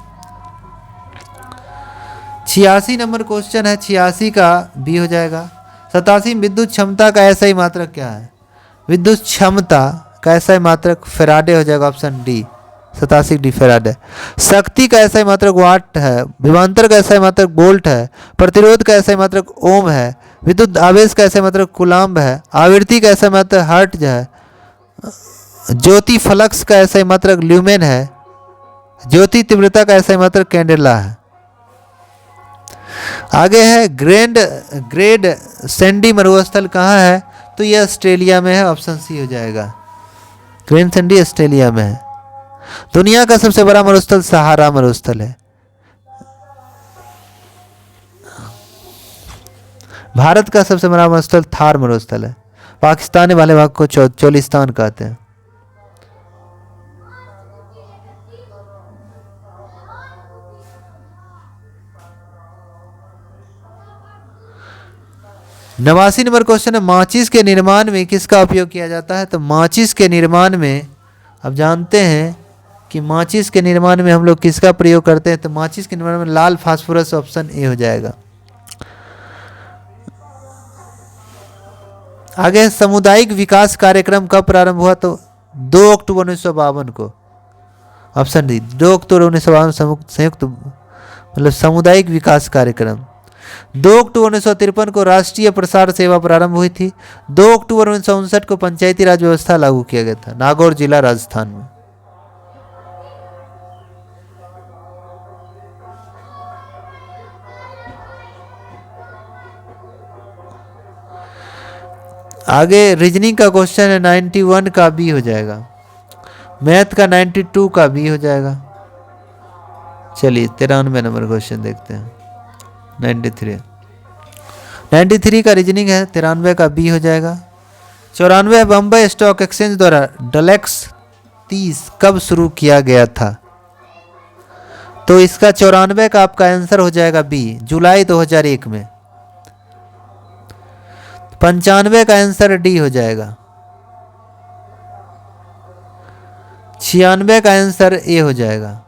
86 नंबर क्वेश्चन है, 86 का बी हो जाएगा। 87 विद्युत क्षमता का ऐसा ही मात्रक क्या है? विद्युत क्षमता का ऐसा ही मात्रक फैराडे हो जाएगा, ऑप्शन डी 87 डी फैराडे। शक्ति का ऐसा ही मात्रक वाट है। विभवांतर का ऐसा ही मात्रक वोल्ट है। प्रतिरोध का ऐसा ही मात्रक ओम है। विद्युत आवेश का ऐसा ही मात्रक कूलाम्ब है। आवृत्ति का ऐसा ही मात्रक हर्ट्ज है। ज्योति फ्लक्स का ऐसा ही मात्रक ल्यूमेन है। ज्योति तीव्रता का ऐसा ही मात्रक कैंडेला है। आगे है ग्रेड सैंडी मरुस्थल कहाँ है? तो यह ऑस्ट्रेलिया में है, ऑप्शन सी हो जाएगा। ग्रेड सैंडी ऑस्ट्रेलिया में है। दुनिया का सबसे बड़ा मरुस्थल सहारा मरुस्थल है। भारत का सबसे बड़ा मरुस्थल थार मरुस्थल है। पाकिस्तान वाले भाग को चोलिस्तान कहते हैं। नवासी नंबर क्वेश्चन है, माचिस के निर्माण में किसका उपयोग किया जाता है? तो माचिस के निर्माण में अब जानते हैं कि माचिस के निर्माण में हम लोग किसका प्रयोग करते हैं? तो माचिस के निर्माण में लाल फास्फोरस, ऑप्शन ए हो जाएगा। आगे सामुदायिक विकास कार्यक्रम कब प्रारंभ हुआ? तो 2 अक्टूबर 1952 को, ऑप्शन डी 2 अक्टूबर 1952 संयुक्त मतलब सामुदायिक विकास कार्यक्रम। 2 अक्टूबर 1953 को राष्ट्रीय प्रसार सेवा प्रारंभ हुई थी। 2 अक्टूबर 1959 को पंचायती राज व्यवस्था लागू किया गया था, नागौर जिला राजस्थान में। आगे रीजनिंग का क्वेश्चन है, 91 का बी हो जाएगा। मैथ का 92 का बी हो जाएगा। चलिए 93 नंबर क्वेश्चन देखते हैं। 93 का रीजनिंग है, 93 का बी हो जाएगा। 94 बम्बई स्टॉक एक्सचेंज द्वारा डलेक्स 30 कब शुरू किया गया था? तो इसका 94 का आपका आंसर हो जाएगा बी, जुलाई 2001 में। 95 का आंसर डी हो जाएगा। 96 का आंसर ए हो जाएगा।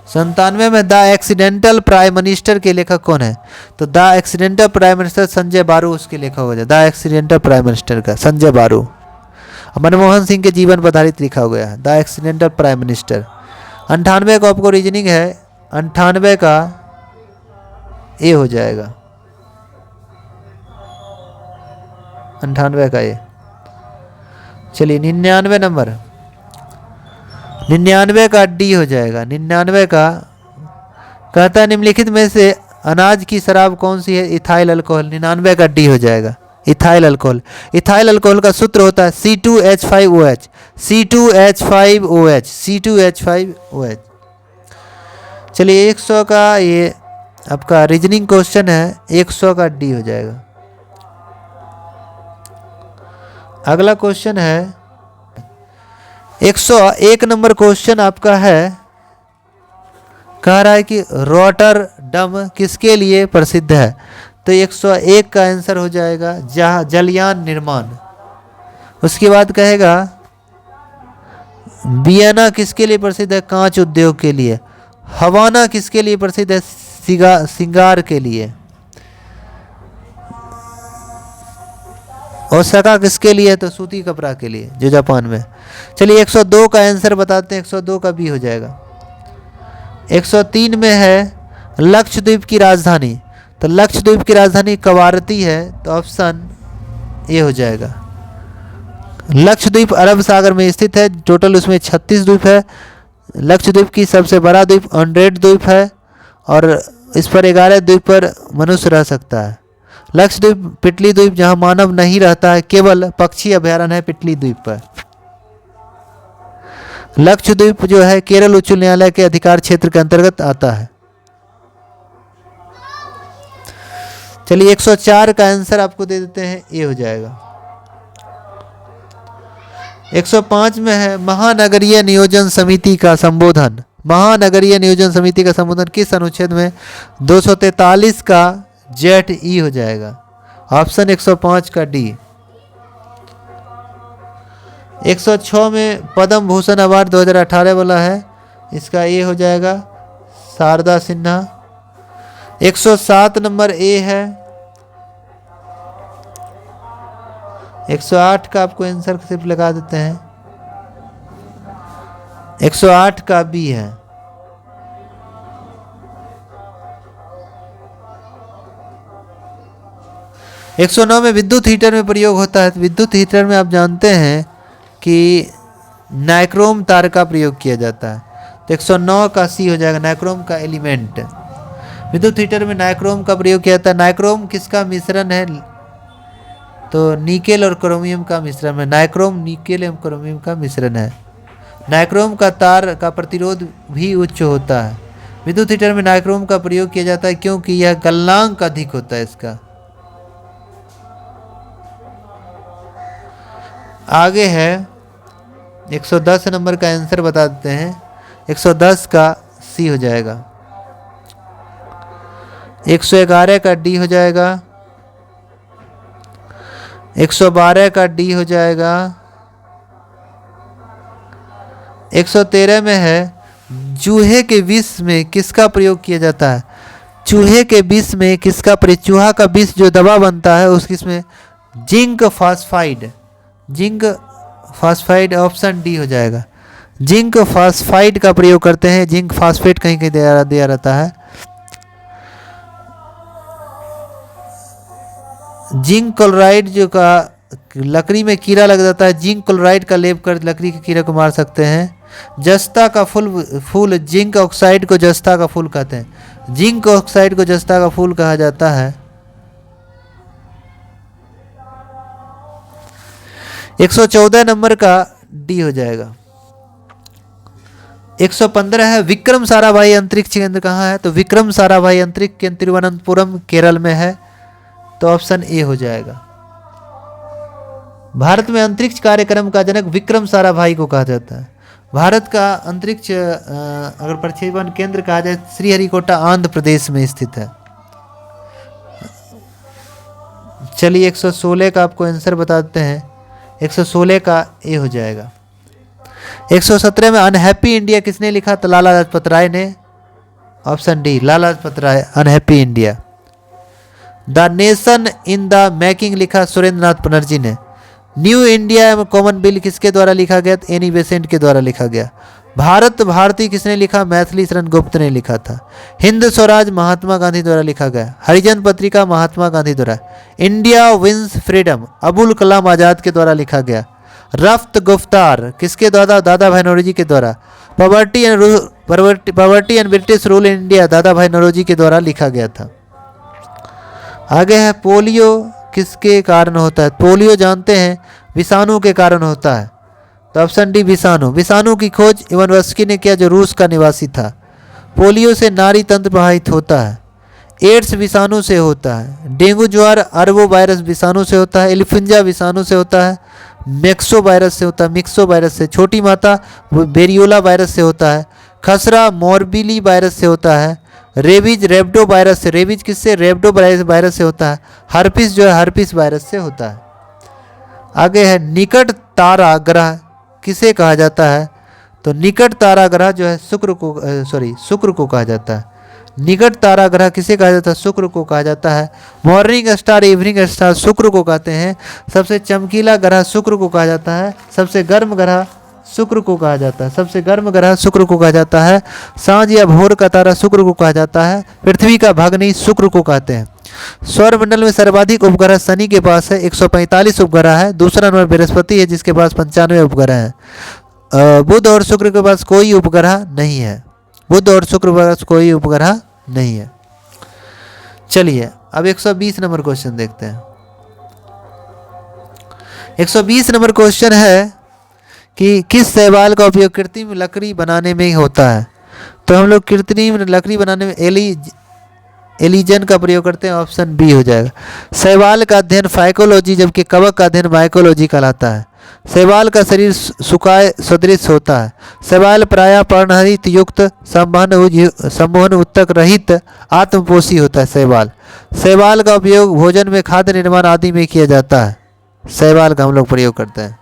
97 में द एक्सीडेंटल प्राइम मिनिस्टर के लेखक कौन है? तो the accidental prime minister Sanjay बारू उसके लेखक हो जाए। द एक्सीडेंटल प्राइम मिनिस्टर का संजय बारू। मनमोहन सिंह के जीवन पर आधारित लिखा हुआ है द एक्सीडेंटल प्राइम मिनिस्टर। 98 का आपको रीजनिंग है, 98 का ए हो जाएगा। 98 का ए। चलिए 99 नंबर, 99 का डी हो जाएगा। 99 का कहता है निम्नलिखित में से अनाज की शराब कौन सी है? Ethyl alcohol. 99 का डी हो जाएगा, इथाइल अल्कोहल। इथाइल अल्कोहल का सूत्र होता है C2H5OH, C2H5OH, C2H5OH। चलिए 100 का ये आपका रीजनिंग क्वेश्चन है, 100 का डी हो जाएगा। अगला क्वेश्चन है 101 नंबर क्वेश्चन आपका है, कह रहा है कि रॉटरडम किसके लिए प्रसिद्ध है? तो 101 का आंसर हो जाएगा जलयान निर्माण। उसके बाद कहेगा वियना किसके लिए प्रसिद्ध है? कांच उद्योग के लिए। हवाना किसके लिए प्रसिद्ध है? सिंगार के लिए। ओसाका किसके लिए? तो सूती कपड़ा के लिए, जो जापान में। चलिए 102 का आंसर बताते हैं, 102 का भी हो जाएगा। 103 में है लक्षद्वीप की राजधानी। तो लक्षद्वीप की राजधानी कवारती है, तो ऑप्शन ए हो जाएगा। लक्षद्वीप अरब सागर में स्थित है। टोटल उसमें 36 द्वीप है। लक्षद्वीप की सबसे बड़ा द्वीप ऑनड्रेड द्वीप है और इस पर 11 द्वीप पर मनुष्य रह सकता है। लक्षद्वीप पिटली द्वीप जहां मानव नहीं रहता है, केवल पक्षी अभयारण्य है पिटली द्वीप पर। लक्षद्वीप जो है केरल उच्च न्यायालय के अधिकार क्षेत्र के अंतर्गत आता है। चलिए 104 का आंसर आपको दे देते हैं, ए हो जाएगा। 105 में है महानगरीय नियोजन समिति का संबोधन। महानगरीय नियोजन समिति का संबोधन किस अनुच्छेद में? 243 का जेट ई हो जाएगा। ऑप्शन 105 का डी। 106 में पद्म भूषण अवार्ड 2018 वाला है, इसका ए हो जाएगा शारदा सिन्हा। 107 नंबर ए है। 108 का आपको आंसर सिर्फ लगा देते हैं। 108 का बी है। एक 109 में विद्युत हीटर में प्रयोग होता है। विद्युत हीटर में आप जानते हैं कि नाइक्रोम तार का प्रयोग किया जाता है। तो 109 का सी हो जाएगा, नाइक्रोम का एलिमेंट। विद्युत हीटर में नाइक्रोम का प्रयोग किया जाता है। नाइक्रोम किसका मिश्रण है? तो निकेल और क्रोमियम का मिश्रण है। नाइक्रोम निकेल एवं क्रोमियम का मिश्रण है। नाइक्रोम का तार का प्रतिरोध भी उच्च होता है। विद्युत हीटर में नाइक्रोम का प्रयोग किया जाता है क्योंकि यह गलनांक अधिक होता है इसका। आगे है 110 नंबर का आंसर बता देते हैं। 110 का सी हो जाएगा। 111 का डी हो जाएगा। 112 का डी हो जाएगा। 113 में है चूहे के विष में किसका प्रयोग किया जाता है? चूहे के विष में किसका प्रयोग? चूहा का विष जो दवा बनता है उसकी इसमें zinc phosphide. Zinc phosphide option D हो जाएगा। जिंक फास्फाइड का प्रयोग करते हैं। जिंक फास्फेट कहीं कहीं दिया रहता है। जिंक क्लोराइड जो का लकड़ी में कीड़ा लग जाता है, जिंक क्लोराइड का लेप कर लकड़ी के कीड़े को मार सकते हैं। जस्ता का फूल जिंक ऑक्साइड को जस्ता का फूल कहते हैं। जिंक ऑक्साइड को जस्ता का फूल कहा जाता है। 114 नंबर का डी हो जाएगा। 115 है विक्रम साराभाई अंतरिक्ष केंद्र कहाँ है? तो विक्रम साराभाई अंतरिक्ष केंद्र तिरुवनंतपुरम केरल में है। तो ऑप्शन ए हो जाएगा। भारत में अंतरिक्ष कार्यक्रम का जनक विक्रम साराभाई को कहा जाता है। भारत का अंतरिक्ष अगर प्रक्षेपण केंद्र कहा जाए श्रीहरिकोटा आंध्र प्रदेश में स्थित है। चलिए 116 का आपको आंसर बता देते हैं। 116 का ए हो जाएगा। 117 में अनहैप्पी इंडिया किसने लिखा? तो लाला लाजपत राय ने। Option D Lala Lajpat Rai, unhappy India. The nation in the making लिखा सुरेंद्र नाथ बनर्जी ने। न्यू इंडिया एवं कॉमन बिल किसके द्वारा लिखा गया? एनी बेसेंट के द्वारा लिखा गया। भारत भारती किसने लिखा? मैथिली शरण गुप्त ने लिखा था। हिंद स्वराज महात्मा गांधी द्वारा लिखा गया। हरिजन पत्रिका महात्मा गांधी द्वारा। India wins freedom Abul Kalam Azad के द्वारा लिखा गया। रफ्त गुफ्तार किसके द्वारा? दादा भाई नौरोजी के द्वारा। Poverty and British rule in India दादा भाई नौरोजी के द्वारा लिखा गया था। आगे है पोलियो किसके कारण होता है? पोलियो जानते हैं विषाणु के कारण होता है। तो ऑप्शन डी विषाणु। विषाणु की खोज इवानोव्स्की ने किया जो रूस का निवासी था। पोलियो से नाड़ी तंत्र प्रभावित होता है। एड्स विषाणु से होता है। डेंगू ज्वार अरबो वायरस विषाणु से होता है। इन्फ्लुएंजा विषाणु से होता है। मैक्सो वायरस से होता है। मिक्सो वायरस से। छोटी माता बेरियोला वायरस से होता है। खसरा मोरबिली वायरस से होता है। रेबीज रेबडो वायरस से। रेबीज किससे? रेबडो वायरस से होता है। हर्पिस जो है हर्पिस वायरस से होता है। आगे है निकट तारा ग्रह किसे कहा जाता है? तो निकट तारा ग्रह जो है शुक्र को कहा जाता है। निकट तारा ग्रह किसे कहा जाता है? शुक्र को कहा जाता है। मॉर्निंग स्टार इवनिंग स्टार शुक्र को कहते हैं। सबसे चमकीला ग्रह शुक्र को कहा जाता है। सबसे गर्म ग्रह शुक्र को कहा जाता है। सबसे गर्म ग्रह शुक्र को कहा जाता है। सांझ या भोर का तारा शुक्र को कहा जाता है। पृथ्वी का भग्नी शुक्र को कहते हैं। सौरमंडल में सर्वाधिक उपग्रह शनि के पास है, 145 उपग्रह है। दूसरा नंबर बृहस्पति है जिसके पास 95 उपग्रह हैं। बुध और शुक्र के पास कोई उपग्रह नहीं है। बुध और शुक्र के पास कोई उपग्रह नहीं है। चलिए अब 120 नंबर क्वेश्चन देखते हैं। 120 नंबर क्वेश्चन है कि किस शैवाल का उपयोग कृत्रिम लकड़ी बनाने में होता है? तो हम लोग कृत्रिम लकड़ी बनाने में एलिजन का प्रयोग करते हैं। ऑप्शन बी हो जाएगा। शैवाल का अध्ययन फाइकोलॉजी जबकि कवक का अध्ययन माइकोलॉजी कहलाता है। शैवाल का शरीर सुकाय सदृश होता है। शैवाल प्रायः पर्णहरित युक्त संवहन उत्तक रहित आत्मपोषी होता है। शैवाल का उपयोग भोजन में खाद्य निर्माण आदि में किया जाता है। शैवाल का हम लोग प्रयोग करते हैं।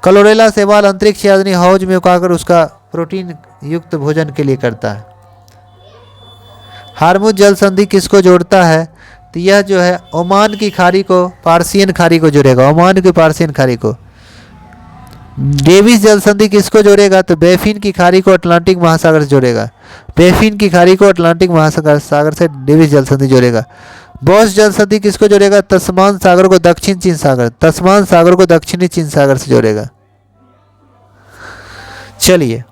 क्लोरेला शैवाल अंतरिक्ष यानी हौज में उगाकर उसका प्रोटीन युक्त भोजन के लिए करता है। हार्मुज जल संधि किसको जोड़ता है? तो यह जो है ओमान की खाड़ी को पार्सियन खाड़ी को जोड़ेगा, ओमान की पार्सियन खाड़ी को। डेविस जल संधि किसको जोड़ेगा? तो बेफिन की खाड़ी को अटलांटिक महासागर से जोड़ेगा, बेफिन की खाड़ी को अटलांटिक महासागर से डेविस जल संधि जोड़ेगा। बॉस जल संधि किसको जोड़ेगा? तस्मान सागर को दक्षिण चीन सागर, तस्मान सागर को दक्षिणी चीन सागर से जोड़ेगा। चलिए,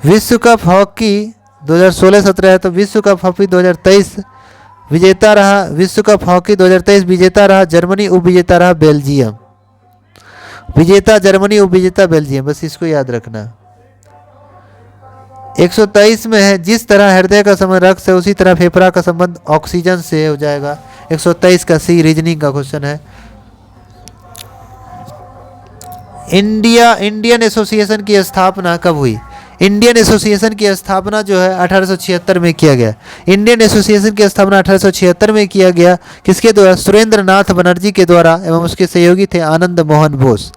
विश्व कप हॉकी 2016-17 है, तो विश्व कप हॉकी 2023 विजेता रहा, विश्व कप हॉकी 2023 विजेता रहा जर्मनी, उपविजेता रहा बेल्जियम। विजेता जर्मनी, उपविजेता बेल्जियम, बस इसको याद रखना। 123 में है, जिस तरह हृदय का संबंध रक्त से उसी तरह फेफड़ा का संबंध ऑक्सीजन से हो जाएगा। 123 का सी रीजनिंग का क्वेश्चन है। इंडियन एसोसिएशन की स्थापना कब हुई? इंडियन एसोसिएशन की स्थापना जो है 1876 में किया गया। इंडियन एसोसिएशन की स्थापना 1876 में किया गया। किसके द्वारा? सुरेंद्र नाथ बनर्जी के द्वारा, एवं उसके सहयोगी थे आनंद मोहन बोस।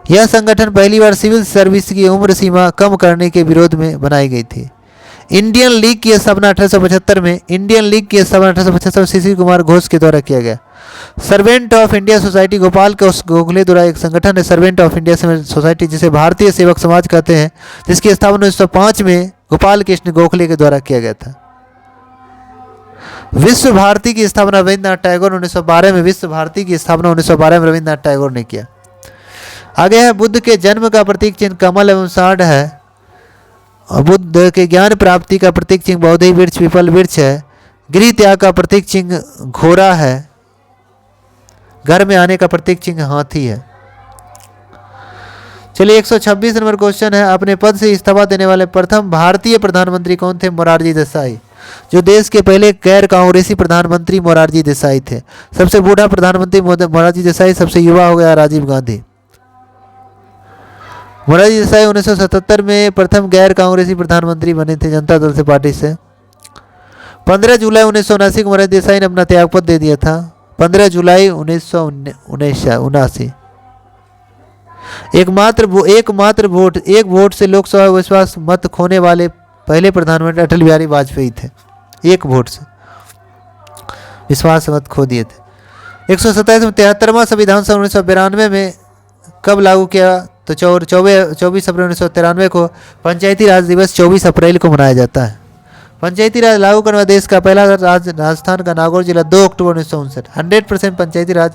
यह संगठन पहली बार सिविल सर्विस की उम्र सीमा कम करने के विरोध में बनाई गई थी। इंडियन लीग की स्थापना 1875 में, इंडियन लीग की स्थापना 1875 सीसी कुमार घोष के द्वारा किया गया। Servant of India society Gopal Gokhale द्वारा एक संगठन है, सर्वेंट ऑफ इंडिया सोसाइटी, जिसे भारतीय सेवक समाज कहते हैं, जिसकी स्थापना 1905 में गोपाल कृष्ण गोखले के द्वारा किया गया था। विश्व भारती की स्थापना रविन्द्रनाथ टैगोर 1912 में, विश्व भारती की स्थापना 1912 में रविन्द्रनाथ टैगोर ने किया। आगे है, बुद्ध के जन्म का प्रतीक चिन्ह कमल एवं साढ़ है, और बुद्ध के ज्ञान प्राप्ति का प्रतीक चिन्ह बौद्धि वृक्ष पीपल वृक्ष है। गृह त्याग का प्रतीक चिन्ह घोड़ा है, घर में आने का प्रतीक चिन्ह हाथी है। चलिए, 126 नंबर क्वेश्चन है, अपने पद से इस्तीफा देने वाले प्रथम भारतीय प्रधानमंत्री कौन थे? मोरारजी देसाई। जो देश के पहले गैर कांग्रेसी प्रधानमंत्री मोरारजी देसाई थे। सबसे बूढ़ा प्रधानमंत्री मोरारजी देसाई, सबसे युवा हो गया राजीव गांधी। मोरारजी देसाई 1977 में प्रथम गैर कांग्रेसी प्रधानमंत्री बने थे जनता दल से पार्टी से। 15 जुलाई 1979 को मोरारजी देसाई ने अपना त्यागपत्र दे दिया था। 15 जुलाई 1979। एक वोट से लोकसभा विश्वास मत खोने वाले पहले प्रधानमंत्री अटल बिहारी वाजपेयी थे। एक वोट से विश्वास मत खो दिए थे। 127 में 73वां संविधान सभा 1992 में कब लागू किया? तो 24 अप्रैल 1993 को पंचायती राज दिवस 24 अप्रैल को मनाया जाता है। पंचायती राज लागू करने वाला देश का पहला राज्य राजस्थान का नागौर जिला 2 अक्टूबर 1959। 100% पंचायती राज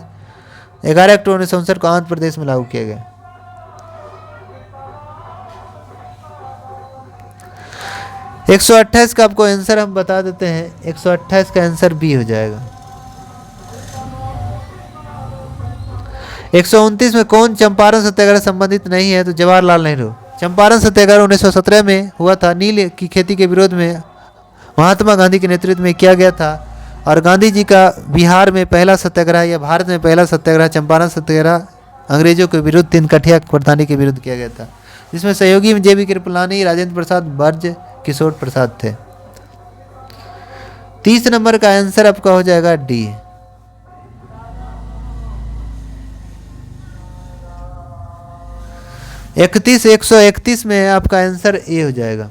11 अक्टूबर 1959 को आंध्र प्रदेश में लागू किया गया। एक 128 का आपको आंसर हम बता देते हैं। 128 का आंसर बी हो जाएगा। 129 में कौन चंपारण सत्याग्रह संबंधित नहीं है? तो जवाहरलाल नेहरू। चंपारण सत्याग्रह 1917 में हुआ था, नील की खेती के विरोध में महात्मा गांधी के नेतृत्व में किया गया था। और गांधी जी का बिहार में पहला सत्याग्रह या भारत में पहला सत्याग्रह चंपारण सत्याग्रह अंग्रेजों के विरुद्ध 3 कठिया प्रधानी के विरुद्ध किया गया था, जिसमें सहयोगी में JB कृपलानी, राजेंद्र प्रसाद, बर्ज किशोर प्रसाद थे। 30 नंबर का आंसर आपका हो जाएगा डी। इकतीस 131 में आपका आंसर ए हो जाएगा।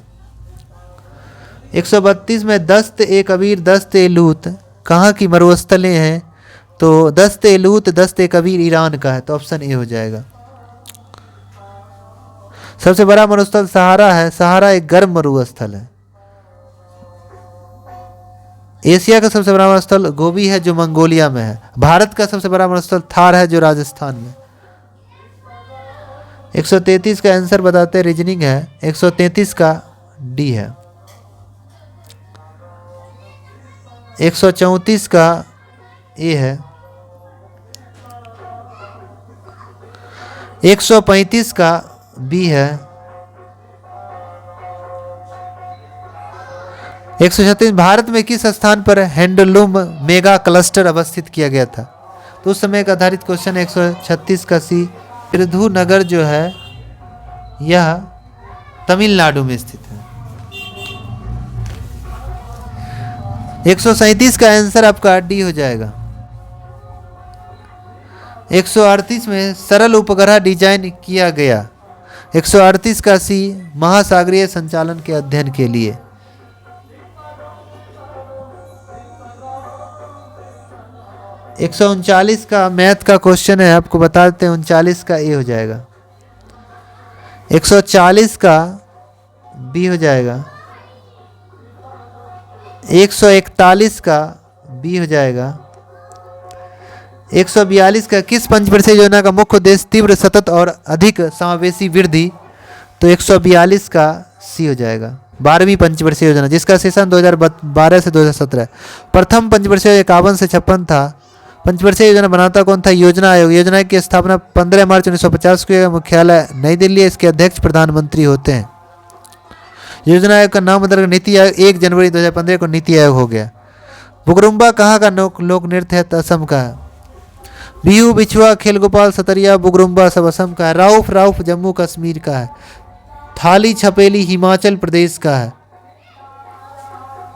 132 में दस्त ए कबीर दस्त ए लूत कहाँ की मरुस्थलें हैं? तो दस्त ए लूत दस्त ए कबीर ईरान का है, तो ऑप्शन ए हो जाएगा। सबसे बड़ा मरुस्थल सहारा है, सहारा एक गर्म मरुस्थल है। एशिया का सबसे बड़ा मरुस्थल गोबी है जो मंगोलिया में है। भारत का सबसे बड़ा मरुस्थल थार है जो राजस्थान में। 133 का आंसर बताते रीजनिंग है। 133 का डी है। 134 का ए है। 135 का बी है। 136 भारत में किस स्थान पर हैंडलूम मेगा क्लस्टर अवस्थित किया गया था? तो उस समय का आधारित क्वेश्चन 136 का सी। पृथु नगर जो है यह तमिलनाडु में स्थित है। 137 का आंसर आपका डी हो जाएगा। 138 में सरल उपग्रह डिजाइन किया गया। 138 का सी महासागरीय संचालन के अध्ययन के लिए। 139 का मैथ का क्वेश्चन है, आपको बता देते हैं 39 का ए हो जाएगा, 140 का बी हो जाएगा, 141 का बी हो जाएगा, 142 का किस पंचवर्षीय योजना का मुख्य उद्देश्य तीव्र सतत और अधिक समावेशी वृद्धि, तो 142 का सी हो जाएगा। 12वीं पंचवर्षीय योजना जिसका सेशन 2012 से 2017, प्रथम पंचवर्षीय 51 से 56 था। पंचवर्षीय योजना बनाता कौन था? योजना आयोग। योजना की स्थापना 15 मार्च 1950 को, मुख्यालय नई दिल्ली है, इसके अध्यक्ष प्रधानमंत्री होते हैं। योजना आयोग का नाम बदलकर नीति आयोग 1 जनवरी 2015 को नीति आयोग हो गया। बुगरुम्बा कहाँ का लोक नृत्य है? तो असम का है। बिहू, बिछुआ, खेल गोपाल, सतरिया, बुगरुम्बा सब असम का है। राउफ जम्मू कश्मीर का है। थाली छपेली हिमाचल प्रदेश का है।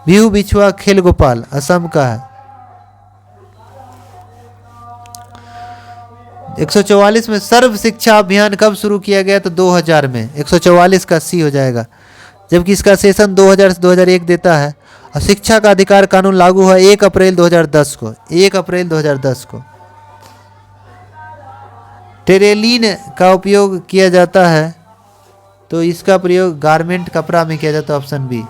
बिहू, बिछुआ, खेल गोपाल असम का है। 144 में सर्व शिक्षा अभियान कब शुरू किया गया? तो 2000 में। 144 का सी हो जाएगा, जबकि इसका सेशन 2000 से 2001 देता है। और शिक्षा का अधिकार कानून लागू हुआ 1 अप्रैल 2010 को। 1 अप्रैल 2010 को। टेरेलिन का उपयोग किया जाता है, तो इसका प्रयोग गारमेंट कपड़ा में किया जाता है, ऑप्शन बी।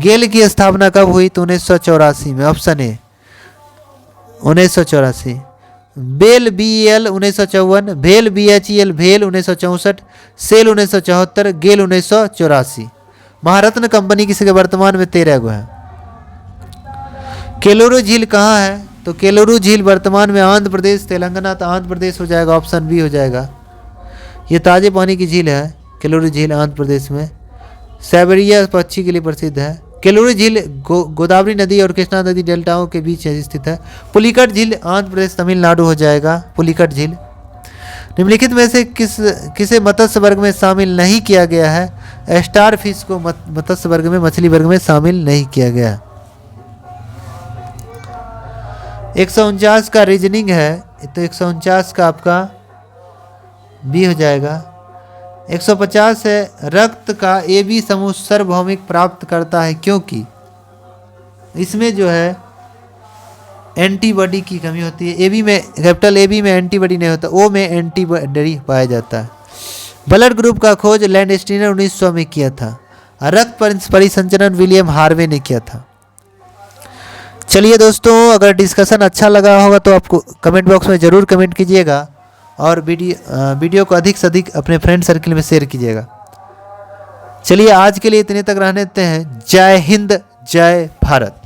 गेल की स्थापना कब हुई? तो 1984 में, ऑप्शन ए 1984। बेल BEL 1954, भेल BHEL भेल 1964, सेल 1974, गेल 1984। महारत्न कंपनी किसी के वर्तमान में 13 गो है। केलोरू झील कहाँ है? तो केलोरू झील वर्तमान में आंध्र प्रदेश, तेलंगाना, तो आंध्र प्रदेश हो जाएगा, ऑप्शन बी हो जाएगा। ये ताजे पानी की झील है केलोरू झील, आंध्र प्रदेश में। साइबेरिया पक्षी के लिए प्रसिद्ध है। केलोरू झील गोदावरी नदी और कृष्णा नदी डेल्टाओं के बीच स्थित है। पुलिकट झील आंध्र प्रदेश, तमिलनाडु हो जाएगा, पुलिकट झील। निम्नलिखित में से किसे मत्स्य वर्ग में शामिल नहीं किया गया है? स्टार फिश को मत्स्य वर्ग में, मछली वर्ग में शामिल नहीं किया गया। 149 का रीजनिंग है, तो 149 का आपका बी हो जाएगा। 150 है रक्त का AB समूह सार्वभौमिक प्राप्त करता है क्योंकि इसमें जो है एंटीबॉडी की कमी होती है। AB में, कैपिटल AB में एंटीबॉडी नहीं होता, O में एंटीबॉडी पाया जाता है। ब्लड ग्रुप का खोज लैंडस्टीनर 1900 में किया था। रक्त परिसंचरण विलियम हार्वे ने किया था। चलिए दोस्तों, अगर डिस्कशन अच्छा लगा होगा तो आपको कमेंट बॉक्स में ज़रूर कमेंट कीजिएगा और वीडियो को अधिक से अधिक अपने फ्रेंड सर्किल में शेयर कीजिएगा। चलिए आज के लिए इतने तक रहने देते हैं। जय हिंद, जय भारत।